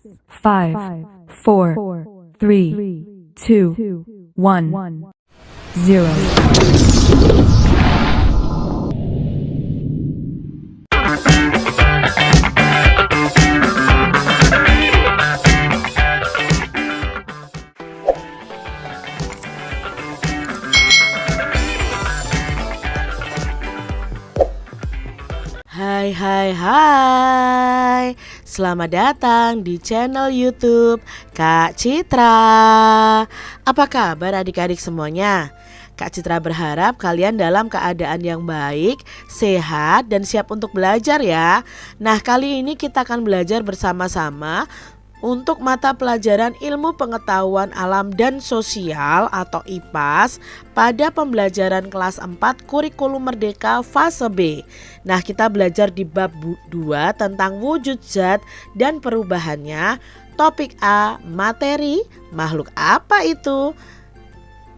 5, 4, 3, 2, 1, 0. Hai, selamat datang di channel YouTube Kak Citra. Apa kabar adik-adik semuanya? Kak Citra berharap kalian dalam keadaan yang baik, sehat, dan siap untuk belajar ya. Nah, kali ini kita akan belajar bersama-sama untuk mata pelajaran Ilmu Pengetahuan Alam dan Sosial atau IPAS pada pembelajaran kelas 4 Kurikulum Merdeka fase B. Nah, kita belajar di bab 2 tentang wujud zat dan perubahannya. Topik A, materi, makhluk apa itu?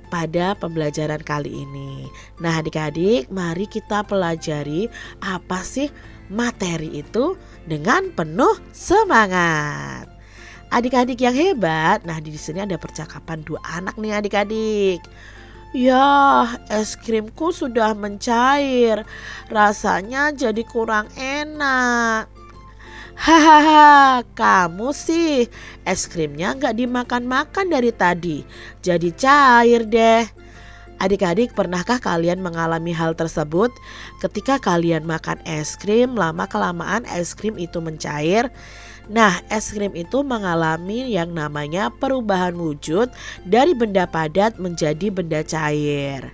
Pada pembelajaran kali ini. Nah, adik-adik, mari kita pelajari apa sih materi itu dengan penuh semangat. Adik-adik yang hebat, nah di sini ada percakapan dua anak nih adik-adik. Ya, es krimku sudah mencair, rasanya jadi kurang enak. Hahaha, kamu sih es krimnya gak dimakan-makan dari tadi, jadi cair deh. Adik-adik, pernahkah kalian mengalami hal tersebut? Ketika kalian makan es krim, lama-kelamaan es krim itu mencair. Nah, es krim itu mengalami yang namanya perubahan wujud dari benda padat menjadi benda cair.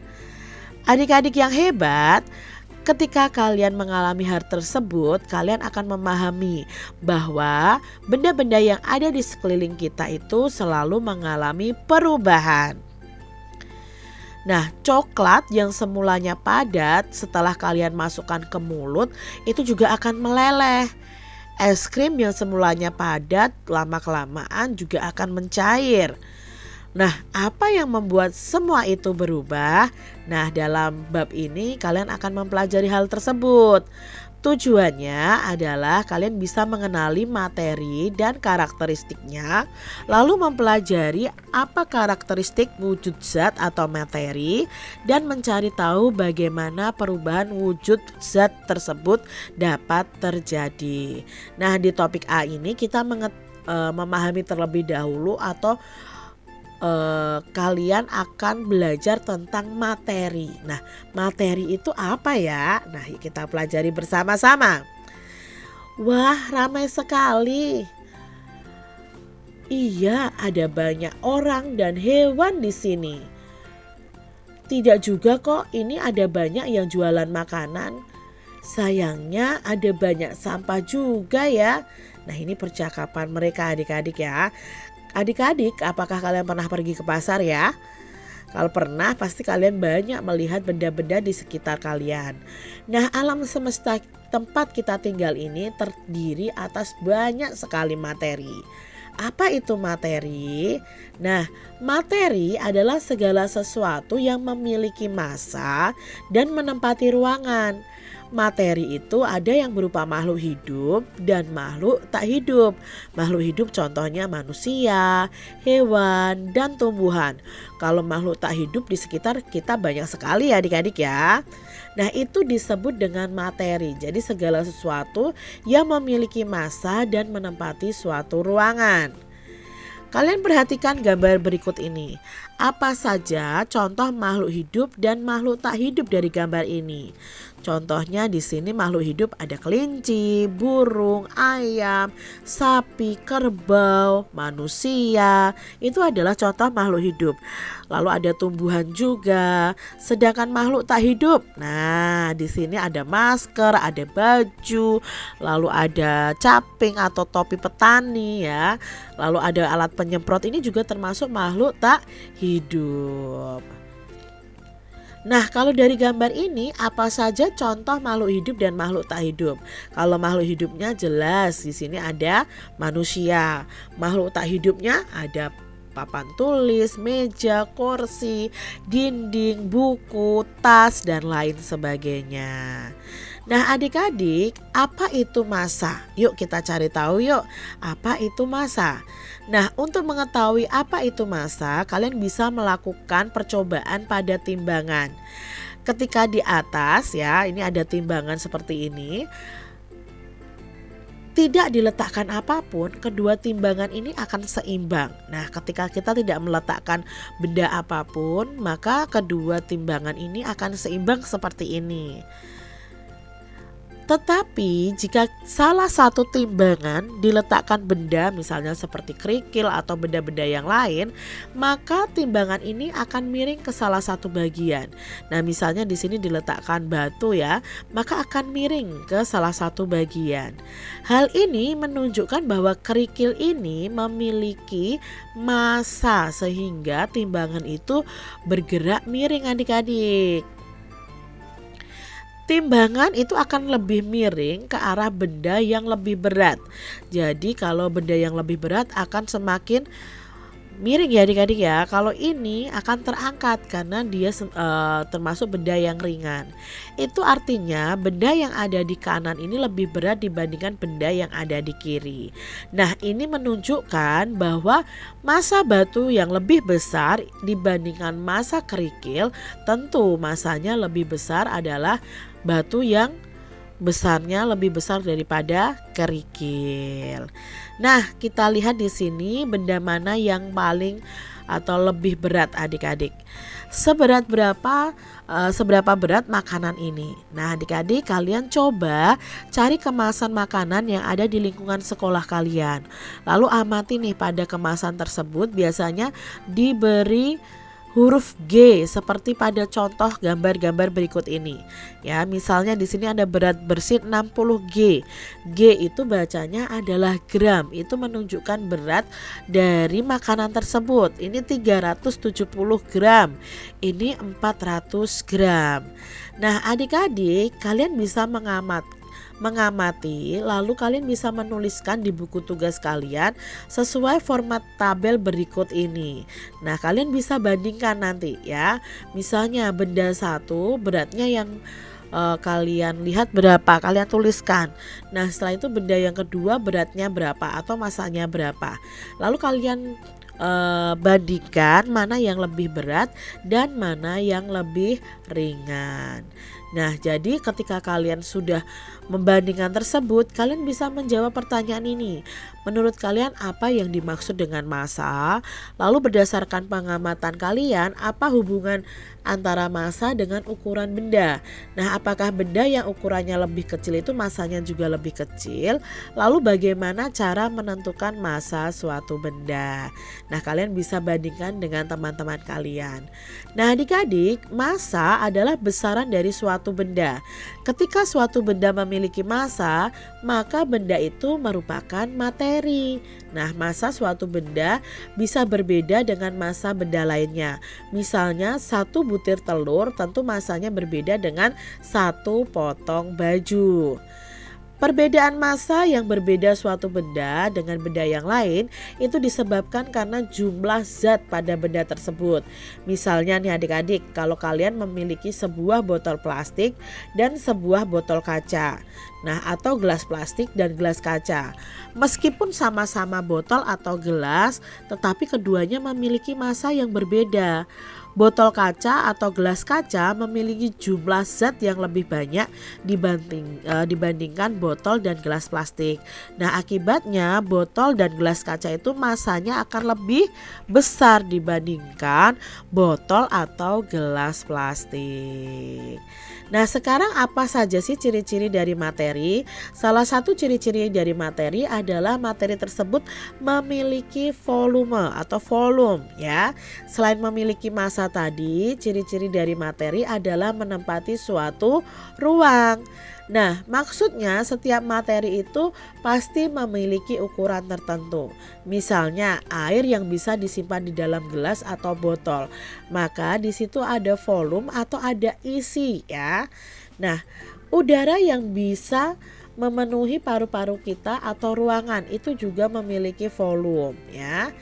Adik-adik yang hebat, ketika kalian mengalami hal tersebut, kalian akan memahami bahwa benda-benda yang ada di sekeliling kita itu selalu mengalami perubahan. Nah, coklat yang semulanya padat setelah kalian masukkan ke mulut itu juga akan meleleh. Es krim yang semulanya padat lama-kelamaan juga akan mencair. Nah, apa yang membuat semua itu berubah? Nah, dalam bab ini kalian akan mempelajari hal tersebut. Tujuannya adalah kalian bisa mengenali materi dan karakteristiknya, lalu mempelajari apa karakteristik wujud zat atau materi, dan mencari tahu bagaimana perubahan wujud zat tersebut dapat terjadi. Nah, di topik A ini kita memahami terlebih dahulu atau kalian akan belajar tentang materi. Nah, materi itu apa ya? Nah, kita pelajari bersama-sama. Wah, ramai sekali. Iya, ada banyak orang dan hewan di sini. Tidak juga kok, ini ada banyak yang jualan makanan. Sayangnya ada banyak sampah juga ya. Nah, ini percakapan mereka adik-adik ya. Adik-adik, apakah kalian pernah pergi ke pasar ya? Kalau pernah, pasti kalian banyak melihat benda-benda di sekitar kalian. Nah, alam semesta tempat kita tinggal ini terdiri atas banyak sekali materi. Apa itu materi? Nah, materi adalah segala sesuatu yang memiliki massa dan menempati ruangan. Materi itu ada yang berupa makhluk hidup dan makhluk tak hidup. Makhluk hidup contohnya manusia, hewan, dan tumbuhan. Kalau makhluk tak hidup di sekitar kita banyak sekali ya adik-adik ya. Nah, itu disebut dengan materi. Jadi segala sesuatu yang memiliki massa dan menempati suatu ruangan. Kalian perhatikan gambar berikut ini. Apa saja contoh makhluk hidup dan makhluk tak hidup dari gambar ini? Contohnya di sini makhluk hidup ada kelinci, burung, ayam, sapi, kerbau, manusia. Itu adalah contoh makhluk hidup. Lalu ada tumbuhan juga. Sedangkan makhluk tak hidup, nah di sini ada masker, ada baju, lalu ada caping atau topi petani ya. Lalu ada alat penyemprot, ini juga termasuk makhluk tak hidup. Nah, kalau dari gambar ini apa saja contoh makhluk hidup dan makhluk tak hidup? Kalau makhluk hidupnya jelas di sini ada manusia. Makhluk tak hidupnya ada papan tulis, meja, kursi, dinding, buku, tas dan lain sebagainya. Nah, adik-adik, apa itu massa? Yuk kita cari tahu yuk, apa itu massa? Nah, untuk mengetahui apa itu massa, kalian bisa melakukan percobaan pada timbangan. Ketika di atas ya, ini ada timbangan seperti ini. Tidak diletakkan apapun, kedua timbangan ini akan seimbang. Nah, ketika kita tidak meletakkan benda apapun, maka kedua timbangan ini akan seimbang seperti ini. Tetapi jika salah satu timbangan diletakkan benda misalnya seperti kerikil atau benda-benda yang lain, maka timbangan ini akan miring ke salah satu bagian. Nah, misalnya di sini diletakkan batu ya, maka akan miring ke salah satu bagian. Hal ini menunjukkan bahwa kerikil ini memiliki massa sehingga timbangan itu bergerak miring adik-adik. Timbangan itu akan lebih miring ke arah benda yang lebih berat. Jadi kalau benda yang lebih berat akan semakin miring ya adik-adik ya. Kalau ini akan terangkat karena dia termasuk benda yang ringan. Itu artinya benda yang ada di kanan ini lebih berat dibandingkan benda yang ada di kiri. Nah, ini menunjukkan bahwa massa batu yang lebih besar dibandingkan massa kerikil, tentu massanya lebih besar adalah batu yang besarnya lebih besar daripada kerikil. Nah, kita lihat di sini benda mana yang paling atau lebih berat adik-adik. Seberapa berat makanan ini? Nah, adik-adik kalian coba cari kemasan makanan yang ada di lingkungan sekolah kalian. Lalu amati nih pada kemasan tersebut biasanya diberi huruf G seperti pada contoh gambar-gambar berikut ini. Ya, misalnya di sini ada berat bersih 60 G. G itu bacanya adalah gram. Itu menunjukkan berat dari makanan tersebut. Ini 370 gram. Ini 400 gram. Nah, adik-adik, kalian bisa mengamati, lalu kalian bisa menuliskan di buku tugas kalian sesuai format tabel berikut ini. Nah, kalian bisa bandingkan nanti ya. Misalnya benda satu beratnya yang kalian lihat berapa, kalian tuliskan. Nah, setelah itu benda yang kedua beratnya berapa atau massanya berapa. Lalu kalian bandingkan mana yang lebih berat dan mana yang lebih ringan. Nah, jadi ketika kalian sudah membandingkan tersebut, kalian bisa menjawab pertanyaan ini. Menurut kalian apa yang dimaksud dengan massa? Lalu berdasarkan pengamatan kalian, apa hubungan antara massa dengan ukuran benda? Nah, apakah benda yang ukurannya lebih kecil itu massanya juga lebih kecil? Lalu bagaimana cara menentukan massa suatu benda? Nah, kalian bisa bandingkan dengan teman-teman kalian. Nah, adik-adik, massa adalah besaran dari suatu benda. Ketika suatu benda memiliki massa, maka benda itu merupakan materi. Nah, massa suatu benda bisa berbeda dengan massa benda lainnya. Misalnya, satu butir telur tentu massanya berbeda dengan satu potong baju. Perbedaan massa yang berbeda suatu benda dengan benda yang lain itu disebabkan karena jumlah zat pada benda tersebut. Misalnya nih adik-adik, kalau kalian memiliki sebuah botol plastik dan sebuah botol kaca. Nah, atau gelas plastik dan gelas kaca. Meskipun sama-sama botol atau gelas, tetapi keduanya memiliki massa yang berbeda. Botol kaca atau gelas kaca memiliki jumlah zat yang lebih banyak dibandingkan botol dan gelas plastik. Nah, akibatnya botol dan gelas kaca itu massanya akan lebih besar dibandingkan botol atau gelas plastik. Nah, sekarang apa saja sih ciri-ciri dari materi? Salah satu ciri-ciri dari materi adalah materi tersebut memiliki volume atau volume ya. Selain memiliki massa tadi, ciri-ciri dari materi adalah menempati suatu ruang. Nah, maksudnya setiap materi itu pasti memiliki ukuran tertentu. Misalnya air yang bisa disimpan di dalam gelas atau botol, maka di situ ada volume atau ada isi ya. Nah, udara yang bisa memenuhi paru-paru kita atau ruangan itu juga memiliki volume ya.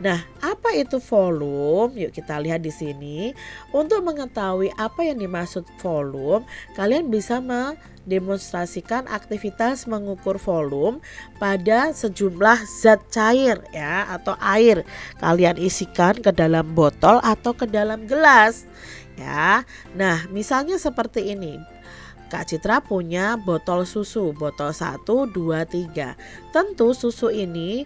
Nah, apa itu volume? Yuk kita lihat di sini. Untuk mengetahui apa yang dimaksud volume, kalian bisa mendemonstrasikan aktivitas mengukur volume pada sejumlah zat cair ya atau air. Kalian isikan ke dalam botol atau ke dalam gelas ya. Nah, misalnya seperti ini. Kak Citra punya botol susu, botol 1, 2, 3. Tentu susu ini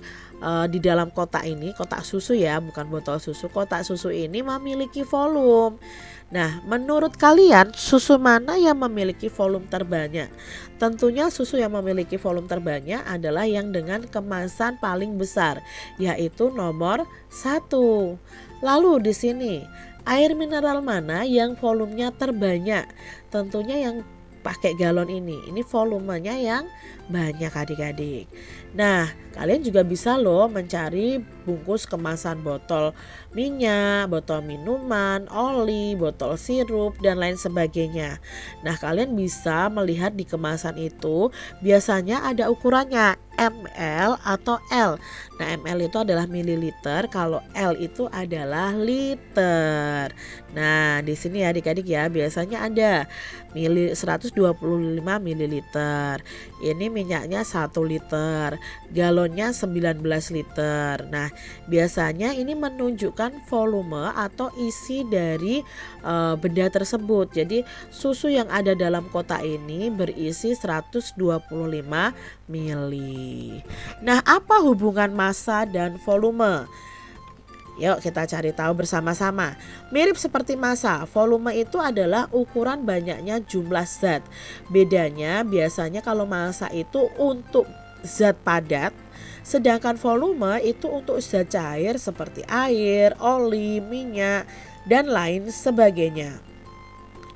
di dalam kotak ini, kotak susu ya, bukan botol susu. Kotak susu ini memiliki volume. Nah, menurut kalian susu mana yang memiliki volume terbanyak? Tentunya susu yang memiliki volume terbanyak adalah yang dengan kemasan paling besar, yaitu nomor 1. Lalu di sini, air mineral mana yang volumenya terbanyak? Tentunya yang pakai galon ini volumenya yang banyak adik-adik. Nah, kalian juga bisa loh mencari bungkus kemasan botol minyak, botol minuman, oli, botol sirup dan lain sebagainya. Nah, kalian bisa melihat di kemasan itu biasanya ada ukurannya ml atau L. Nah, ml itu adalah mililiter, kalau L itu adalah liter. Nah, di sini ya adik-adik ya, biasanya ada 125 mililiter. Ini minyaknya 1 liter, galonnya 19 liter. Nah, biasanya ini menunjukkan volume atau isi dari benda tersebut. Jadi, susu yang ada dalam kotak ini berisi 125 mili. Nah, apa hubungan massa dan volume? Yuk kita cari tahu bersama-sama. Mirip seperti massa, volume itu adalah ukuran banyaknya jumlah zat. Bedanya biasanya kalau massa itu untuk zat padat, sedangkan volume itu untuk zat cair seperti air, oli, minyak, dan lain sebagainya.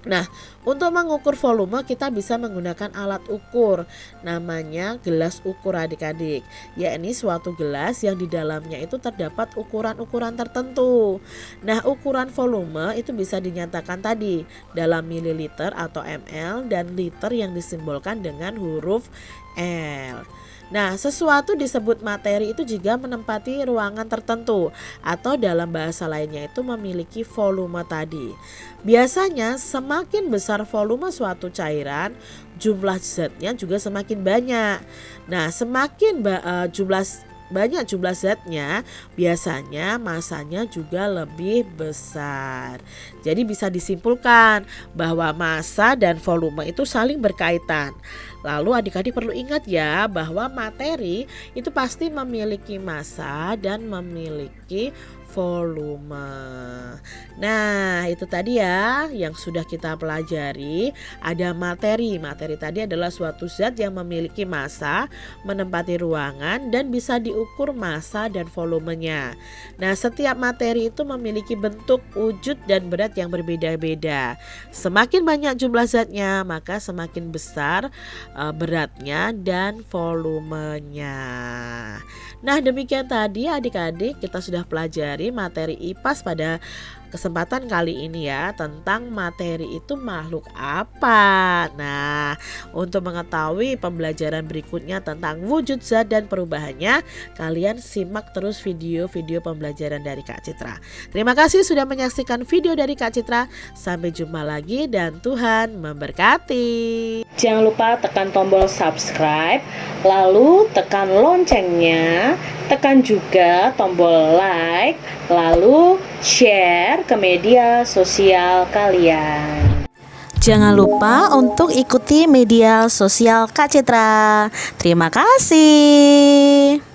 Nah, untuk mengukur volume kita bisa menggunakan alat ukur, namanya gelas ukur adik-adik. Yakni suatu gelas yang di dalamnya itu terdapat ukuran-ukuran tertentu. Nah, ukuran volume itu bisa dinyatakan tadi dalam mililiter atau ml dan liter yang disimbolkan dengan huruf L. Nah, sesuatu disebut materi itu jika menempati ruangan tertentu atau dalam bahasa lainnya itu memiliki volume tadi. Biasanya semakin besar volume suatu cairan, jumlah zatnya juga semakin banyak. Nah, semakin banyak jumlah zatnya, biasanya masanya juga lebih besar. Jadi bisa disimpulkan bahwa massa dan volume itu saling berkaitan. Lalu adik-adik perlu ingat ya bahwa materi itu pasti memiliki massa dan memiliki volume. Nah, itu tadi ya yang sudah kita pelajari. Ada materi. Materi tadi adalah suatu zat yang memiliki massa, menempati ruangan dan bisa diukur massa dan volumenya. Nah, setiap materi itu memiliki bentuk, wujud dan berat yang berbeda-beda. Semakin banyak jumlah zatnya, maka semakin besar beratnya dan volumenya. Nah, demikian tadi adik-adik kita sudah pelajari materi IPAS pada kesempatan kali ini ya, tentang materi itu makhluk apa. Nah, untuk mengetahui pembelajaran berikutnya tentang wujud zat dan perubahannya, kalian simak terus video-video pembelajaran dari Kak Citra. Terima kasih sudah menyaksikan video dari Kak Citra. Sampai jumpa lagi dan Tuhan memberkati. Jangan lupa tekan tombol subscribe, lalu tekan loncengnya, tekan juga tombol like, lalu share ke media sosial kalian. Jangan lupa untuk ikuti media sosial Kak Citra. Terima kasih.